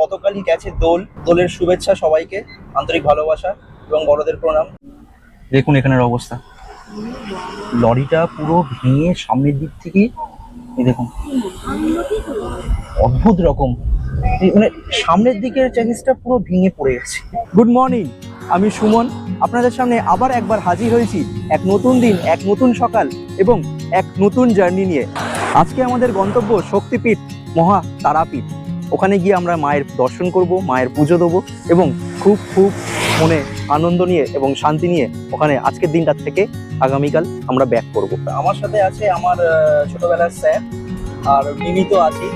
গতকালই গেছে দোল। দোলের শুভেচ্ছা সবাইকে, আন্তরিক ভালোবাসা এবং বড়দের প্রণাম। দেখুন এখানের অবস্থা, লরিটা পুরো ভেঙে সামনের দিক থেকে, এই দেখুন অদ্ভুত রকম, মানে সামনের দিকের চ্যাসিসটা পুরো ভেঙে পড়ে গেছে। গুড মর্নিং, আমি সুমন, আপনাদের সামনে আবার একবার হাজির হয়েছি এক নতুন দিন, এক নতুন সকাল এবং এক নতুন জার্নি নিয়ে। আজকে আমাদের গন্তব্য শক্তিপীঠ মহা তারাপীঠ। ওখানে গিয়ে আমরা মায়ের দর্শন করব, মায়ের পুজো দেবো এবং খুব খুব মনে আনন্দ নিয়ে এবং শান্তি নিয়ে ওখানে আজকের দিনটা থেকে আগামীকাল আমরা ব্যাক করব। আমার সাথে আছে আমার ছোটবেলার স্যার আর মিমি তো আছি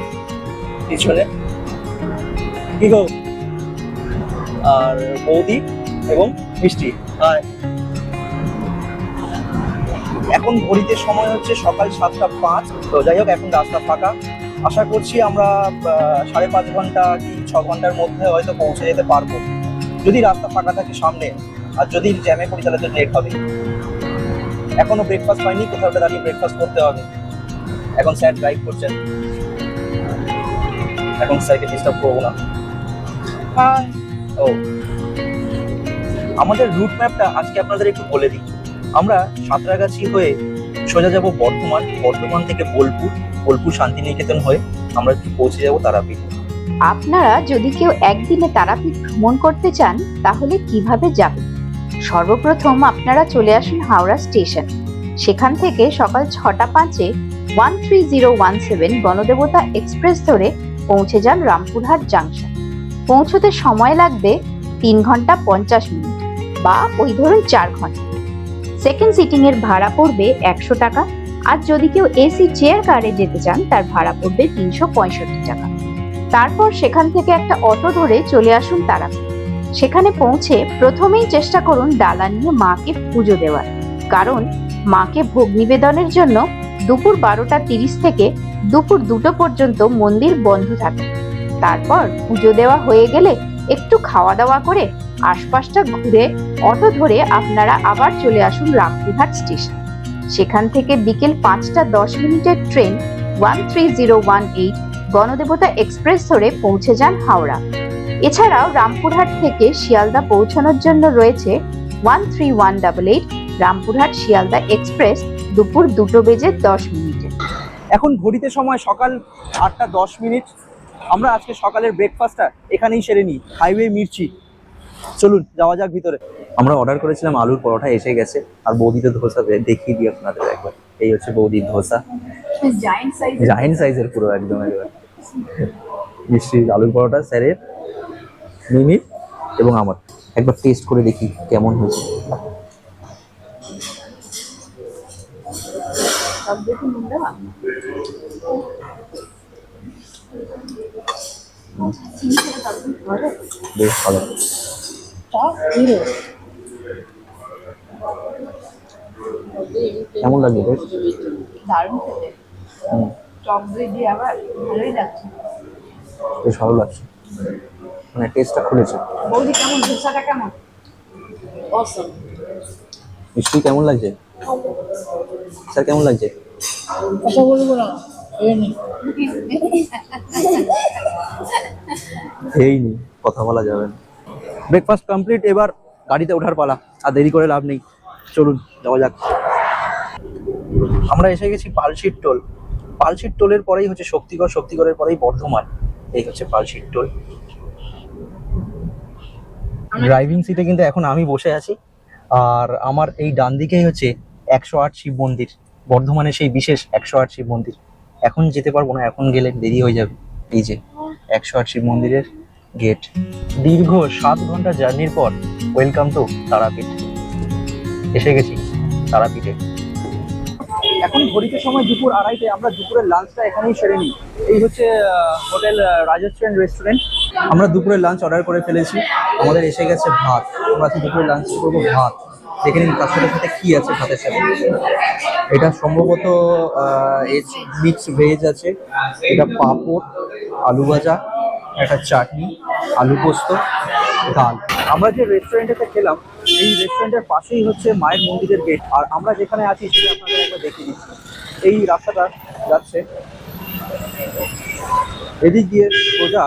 পিছনে, কি গো, আর বৌদি এবং মিষ্টি। এখন ঘড়িতে সময় হচ্ছে সকাল 7:05। তো যাই হোক, এখন রাস্তা ফাঁকা। আশা করছি আমরা 5.5 ঘন্টা কি 6 ঘন্টার মধ্যে হয়তো পৌঁছে যেতে পারবো, যদি রাস্তা ফাঁকা থাকে সামনে। আর যদি জ্যামে পড়ি তাহলে তো লেট হবে। এখনো ব্রেকফাস্ট হয়নি, কোথাও দাঁড়িয়ে ব্রেকফাস্ট করতে হবে। এখন স্যার ড্রাইভ করছেন, এখন স্যারকে ডিস্টার্ব করবো না। ও, আমাদের রুট ম্যাপটা আজকে আপনাদের একটু বলে দিই। আমরা সাঁতরাগাছি হয়ে সোজা যাব বর্ধমান, বর্ধমান থেকে বোলপুর, বোলপুর শান্তিনিকেতন হয়ে আমরা পৌঁছে যাব তারাপীঠ। আপনারা যদি কেউ একদিনে তারাপীঠ ভ্রমণ করতে চান তাহলে কিভাবে যাবেন? সর্বপ্রথম আপনারা চলে আসুন হাওড়া স্টেশন। সেখান থেকে সকাল 6:05-এ 13017 গণদেবতা এক্সপ্রেস ধরে পৌঁছে যান রামপুরহাট জাংশন। পৌঁছতে সময় লাগবে 3 ঘন্টা 50 মিনিট বা ওই ধরুন 4 ঘন্টা। সেকেন্ড সিটিং এর ভাড়া পড়বে 100 টাকা, আর যদি কেউ এসি চেয়ার কারে যেতে চান তার ভাড়া পড়বে 365 টাকা। তারপর সেখান থেকে একটা অটো ধরে চলে আসুন তারাপীঠ। সেখানে পৌঁছে প্রথমেই চেষ্টা করুন ডালা নিয়ে মাকে পুজো দেওয়ার, কারণ মাকে ভোগ নিবেদনের জন্য দুপুর 12:30 থেকে দুপুর 2টো পর্যন্ত মন্দির বন্ধ থাকে। তারপর পুজো দেওয়া হয়ে গেলে একটু খাওয়া দাওয়া করে আশপাশটা ঘুরে অটো ধরে আপনারা আবার চলে আসুন রামপুরহাট স্টেশন। সেখান থেকে বিকেল 5:10 ট্রেন 13018 গণদেবতা এক্সপ্রেস ধরে পৌঁছে যান হাওড়া। এছাড়াও রামপুরহাট থেকে শিয়ালদা পৌঁছানোর জন্য রয়েছে 13188 রামপুরহাট শিয়ালদা এক্সপ্রেস দুপুর 2:10। এখন ঘড়িতে সময় সকাল 8:10। আমরা আজকে সকালের ব্রেকফাস্টটা এখানেই সেরে নিই, হাইওয়ে মির্চি। চলুন যাওয়া যাক ভিতরে। আমরা অর্ডার করেছিলাম আলুর পরোটা, এসে গেছে। আর বৌদিতে ধোসা দেখিয়ে দিই আপনাদের একবার। এই হচ্ছে বৌদির ধোসা, জায়েন্ট সাইজের পুরো একদম। একবার মিষ্টি আলুর পরোটা স্যারের, মিমির এবং আমার। একবার টেস্ট করে দেখি কেমন হয়েছে। বেশ ভালো। কেমন লাগবে? বেশ বেশ ভালো লাগছে, মানে টেস্টটা খুলেছে। মিষ্টি কেমন লাগছে? স্যার কেমন লাগছে? কথা বলবো না, এই নি কথা বলা যাবে না। ব্রেকফাস্ট কমপ্লিট, এবার গাড়িতে ওঠার পালা। আর দেরি করে লাভ নেই, চলুন যাওয়া যাক। আমরা এসে গেছি পালশির টোল। পালশির টোলের পরেই হচ্ছে শক্তিগড়, শক্তিগড়ের পরেই বর্ধমান। এই হচ্ছে পালশির টোল। ড্রাইভিং সিটে কিন্তু এখন আমি বসে আছি, আর আমার এই ডান দিকেই হচ্ছে 108 শিব মন্দির, বর্ধমানে সেই বিশেষ 108 শিব মন্দির। এখন যেতে পারবো না, এখন গেলে দেরি হয়ে যাবে। এই যে 108 শিব মন্দিরের গেট। দীর্ঘ 7 ঘন্টা জার্নির পর ওয়েলকাম টু তারাপীঠ। এসে গেছি তারাপীঠে। এখন ঘড়িতে সময় দুপুর 2:30। আমরা দুপুরের লাঞ্চটা এখানেই সেরে নিই। এই হচ্ছে হোটেল রাজস্থান রেস্টুরেন্ট। আমরা দুপুরের লাঞ্চ অর্ডার করে ফেলেছি, আমাদের এসে গেছে ভাত। আমরা আজকে দুপুরের লাঞ্চ করবো ভাত। দেখে নিন তার সাথে সাথে কি আছে ভাতের সাথে। এটা সম্ভবত মিক্স ভেজ আছে, এটা পাঁপড়, আলু ভাজা, একটা চাটনি, আলু পোস্ত, ডাল। আমরা যে রেস্টুরেন্টেতে খেলাম এই রেস্টুরেন্টের পাশেই হচ্ছে মায়ের মন্দিরের গেট। আর আমরা যেখানে আছি সেটা আপনাদের একবার দেখিয়ে দিচ্ছি। এই রাস্তাটা যাচ্ছে, এদিক দিয়ে সোজা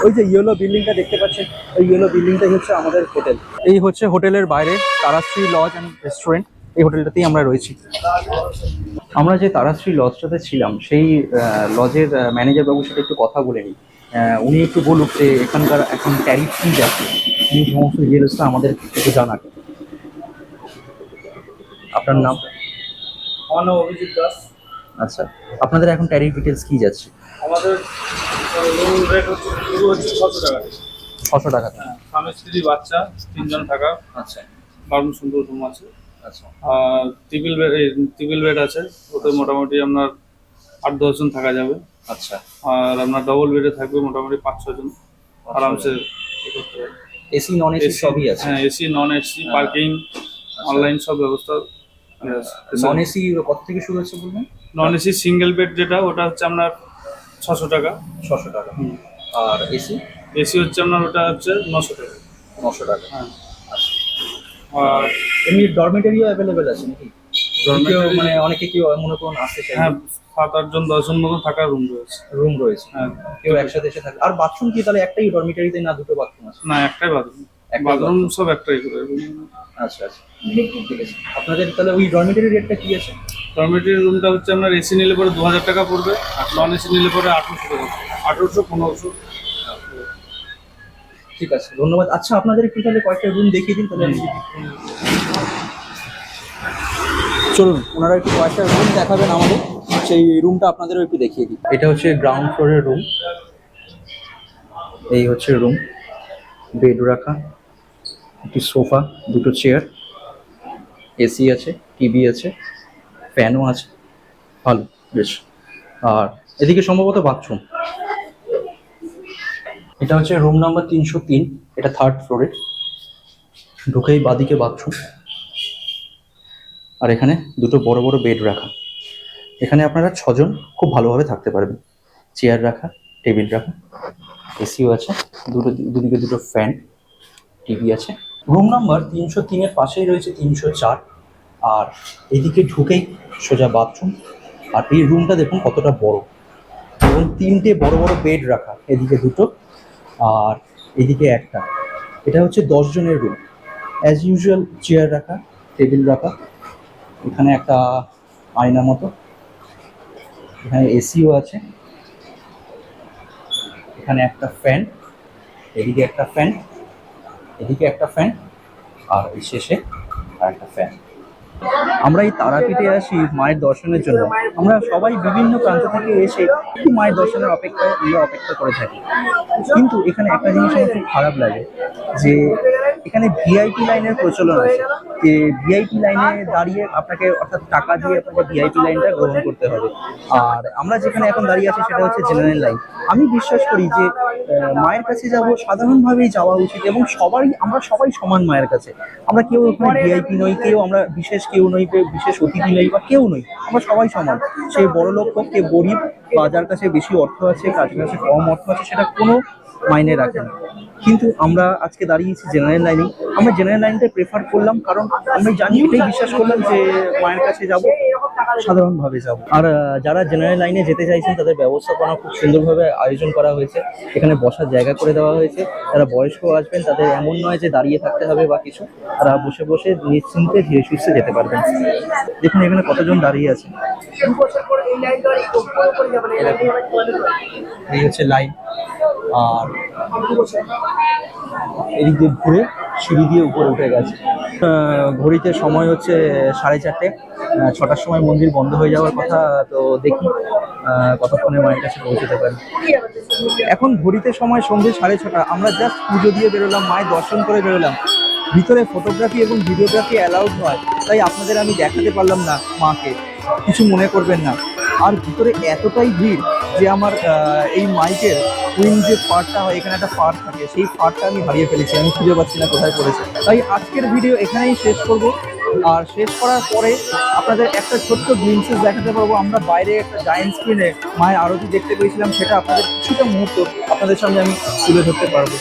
ওই যে ইয়েলো বিল্ডিংটা দেখতে পাচ্ছেন, ওই ইয়েলো বিল্ডিংটাই হচ্ছে আমাদের হোটেল। এই হচ্ছে হোটেলের বাইরে তারাশ্রী লজ অ্যান্ড রেস্টুরেন্ট, এই হোটেলটাতেই আমরা রয়েছি। আমরা যে তারাশ্রী লজটাতে ছিলাম সেই লজের ম্যানেজার বাবুর সাথে একটু কথা বলে নিই। উনি একটু বলুক যে এখানকার এখন ট্যারিফ কী যাচ্ছে, এই সমস্ত ডিটেলসটা আমাদের একটু জানাক। আপনার নাম? আমার নাম অভিজিৎ দাস। আচ্ছা, আপনাদের এখন ট্যারিফ ডিটেলস কী যাচ্ছে? আমাদের রুম রেট হচ্ছে শুরু হচ্ছে 600 টাকা থেকে। 600 টাকা। স্বামী স্ত্রী বাচ্চা 3 জন থাকা, আচ্ছা দারুণ সুন্দর রুম আছে। আচ্ছা আর ত্রিপল বেড আছে, ওতে মোটামুটি আপনার 8-10 জন থাকা যাবে। আচ্ছা। আর আপনার ডবল বেডে থাকবে মোটামুটি 5-6 জন আরামসে। এসি নন এসি সবই আছে? হ্যাঁ, AC non AC, parking, online সব ব্যবস্থা আছে। নন এসি কত থেকে শুরু হচ্ছে বলবেন? নন এসি সিঙ্গেল বেড যেটা, ওটা হচ্ছে আপনার 600 টাকা। 600 টাকা। আর এসি? এসি হচ্ছে আপনার ওটা হচ্ছে 900 টাকা। 900 টাকা। হ্যাঁ। আর এমনি ডরমেটরিও অ্যাভেলেবেল আছে নাকি? Dormitory- মানে অনেকে কেউ মনে করুন আসতে চায়, হ্যাঁ, 7-8 জন 10 জন মতো থাকার রুম রয়েছে। রুম রয়েছে, হ্যাঁ, কেউ একসাথে এসে থাকে। আর বাথরুম কি তাহলে একটাই ডরমিটরিতে, না দুটো বাথরুম আছে? না, একটাই বাথরুম। একটাই বাথরুম bathroom। সব একটাই করে। আচ্ছা আচ্ছা, ঠিক আছে। আপনাদের তাহলে ওই ডরমিটরি রেটটা কি আছে? ডরমেটরি রুমটা হচ্ছে আপনার এসি নিলে পরে 2000 টাকা পড়বে, আর নন এসি নিলে পরে 1800 টাকা, 1800-1500। ঠিক আছে, ধন্যবাদ। আচ্ছা, আপনাদের একটু তাহলে কয়েকটা রুম দেখিয়ে দিন তাহলে। চলুন, ওনারা একটু কয়েকটা রুম দেখাবেন আমাদের, সেই রুমটা আপনাদেরও একটু দেখিয়ে দিই। এটা হচ্ছে গ্রাউন্ড ফ্লোরের রুম। এই হচ্ছে রুম, বেড রাখা, একটি সোফা, দুটো চেয়ার, এসি আছে, টিভি আছে, ফ্যানও আছে, ভালো বেশ। আর এদিকে সম্ভবত বাথরুম। এটা হচ্ছে রুম নাম্বার 303, এটা 3rd ফ্লোরে, ঢুকেই বাদিকে বাথরুম। আর এখানে দুটো বড় বড় বেড রাখা, এখানে আপনারা 6 জন খুব ভালোভাবে থাকতে পারবেন। চেয়ার রাখা, টেবিল রাখা, এসিও আছে, দুদিকে দুটো ফ্যান, টিভি আছে। রুম নাম্বার 303-এর পাশেই রয়েছে 304, আর এদিকে ঢুকেই সোজা বাথরুম। আর এই রুমটা দেখুন কতটা বড়, এবং 3টে বড় বড় বেড রাখা, এদিকে দুটো আর এদিকে একটা। এটা হচ্ছে 10 জনের রুম। অ্যাজ ইউজুয়াল চেয়ার রাখা, টেবিল রাখা, এখানে একটা আয়না মতো, এখানে এসিও আছে, এখানে একটা ফ্যান, এদিকে একটা ফ্যান, এদিকে একটা ফ্যান, আর এই শেষে আর একটা ফ্যান। আমরা এই তারাপীঠে আসি মায়ের দর্শনের জন্য। আমরা সবাই বিভিন্ন প্রান্ত থেকে এসে মায়ের দর্শনের অপেক্ষা করে থাকি। কিন্তু এখানে একটা জিনিস আমার খুব খারাপ লাগে, যে এখানে ভিআইপি লাইনের প্রচলন আছে, যে ভিআইপি লাইনে দাঁড়িয়ে আপনাকে, অর্থাৎ টাকা দিয়ে আপনাকে ভিআইপি লাইনটা গ্রহণ করতে হবে। আর আমরা যেখানে এখন দাঁড়িয়ে আছি সেটা হচ্ছে জেনারেল লাইন। আমি বিশ্বাস করি যে মায়ের কাছে যাব সাধারণভাবেই যাওয়া উচিত, এবং আমরা সবাই সমান মায়ের কাছে। আমরা কেউ এখানে ভিআইপি নই, কেউ আমরা বিশেষ কেউ নই, কেউ বিশেষ অতিথি নই বা কেউ নই, আমরা সবাই সমান। সে বড় লোক হোক, কে গরিব, বা যার কাছে বেশি অর্থ আছে, কার কাছে কম অর্থ আছে, সেটা কোনো মাইনে রাখে না। কিন্তু আমরা আজকে দাঁড়িয়েছি জেনারেল লাইনে। আমরা জেনারেল লাইনটা প্রেফার করলাম, কারণ আমরা জানি, এটাই বিশ্বাস করলাম যে মায়ের কাছে যাব, সাধারণভাবে যাব। আর যারা জেনারেল লাইনে যেতে চাইছেন তাদের ব্যবস্থাপনা খুব সুন্দরভাবে আয়োজন করা হয়েছে। এখানে বসার জায়গা করে দেওয়া হয়েছে। যারা বয়স্ক আসবেন তাদের এমন নয় যে দাঁড়িয়ে থাকতে হবে বা কিছু, তারা বসে বসে নিশ্চিন্তে ধীরে সুস্থে যেতে পারবেন। দেখুন এখানে কতজন দাঁড়িয়ে আছে। এই হচ্ছে লাইন। আর এদিক দিয়ে ঘুরে সিঁড়ি দিয়ে উপরে উঠে গেছে। ঘড়িতে সময় হচ্ছে 4:30। 6টার সময় মন্দির বন্ধ হয়ে যাওয়ার কথা, তো দেখি কতক্ষণে মায়ের কাছে পৌঁছতে পারি। এখন ঘড়িতে সময় সন্ধ্যে 6:30। আমরা জাস্ট পুজো দিয়ে বেরোলাম, মায়ের দর্শন করে বেরোলাম। ভিতরে ফটোগ্রাফি এবং ভিডিওগ্রাফি অ্যালাউড নয়, তাই আপনাদের আমি দেখাতে পারলাম না মাকে, কিছু মনে করবেন না। আর ভিতরে এতটাই ভিড় যে আমার এই মাইকের উইং যে পার্টটা হয়, এখানে একটা পার্ট থাকে, সেই পার্টটা আমি হারিয়ে ফেলেছি, আমি খুঁজে পাচ্ছি না কোথায় পড়েছে। তাই আজকের ভিডিও এখানেই শেষ করব। আর শেষ করার পরে আপনাদের একটা ছোট্ট গ্লিমসেস দেখাতে পারবো। আমরা বাইরে একটা জায়েন্ট স্ক্রিনে মায়ের আরতি দেখতে পেয়েছিলাম, সেটা আপনাদের কিছুটা মুহূর্ত আপনাদের সামনে আমি তুলে ধরতে পারবো।